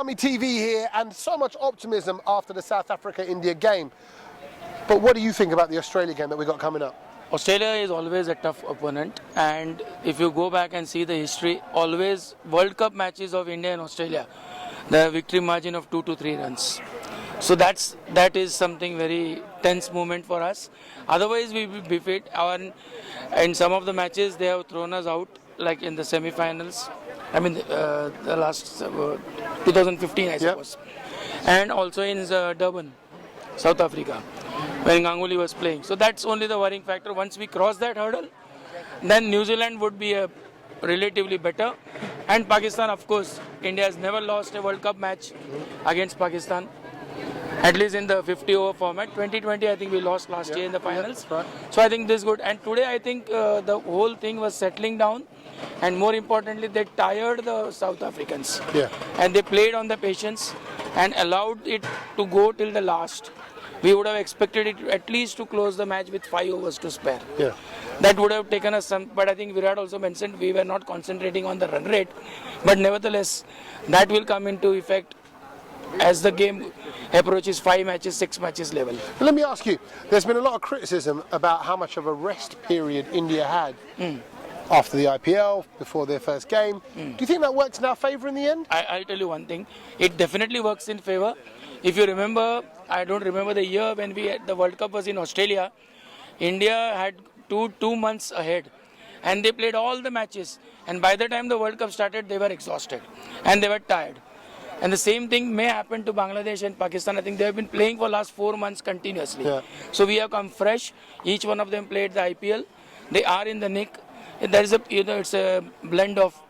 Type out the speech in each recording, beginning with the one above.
Army TV here, and so much optimism after the South Africa-India game. But what do you think about the Australia game that we got coming up? Australia is always a tough opponent, and if you go back and see the history, always World Cup matches of India and Australia, the victory margin of 2 to 3 runs. So that is something very tense moment for us. Otherwise, we will be fit. In some of the matches, they have thrown us out, like in the semi-finals. I mean, the last 2015, I suppose, and also in Durban, South Africa, when Ganguly was playing. So that's only the worrying factor. Once we cross that hurdle, then New Zealand would be relatively better. And Pakistan, of course, India has never lost a World Cup match against Pakistan, at least in the 50-over format. 2020, I think we lost last year in the finals. Right. So I think this is good. And today, I think the whole thing was settling down. And more importantly, they tired the South Africans. And they played on the patience and allowed it to go till the last. We would have expected it at least to close the match with 5 overs to spare. That would have taken us some, but I think Virat also mentioned we were not concentrating on the run rate. But nevertheless, that will come into effect as the game approaches 5 matches, 6 matches level. Let me ask you, there's been a lot of criticism about how much of a rest period India had after the IPL, before their first game. Do you think that works in our favour in the end? I'll tell you one thing, it definitely works in favour. If you remember, I don't remember the year when the World Cup was in Australia, India had two months ahead and they played all the matches, and by the time the World Cup started, they were exhausted and they were tired. And the same thing may happen to Bangladesh and Pakistan. I think they have been playing for last 4 months continuously. So we have come fresh. Each one of them played the IPL. They are in the nick. There is it's a blend of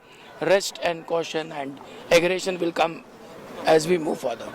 rest and caution, and aggression will come as we move further.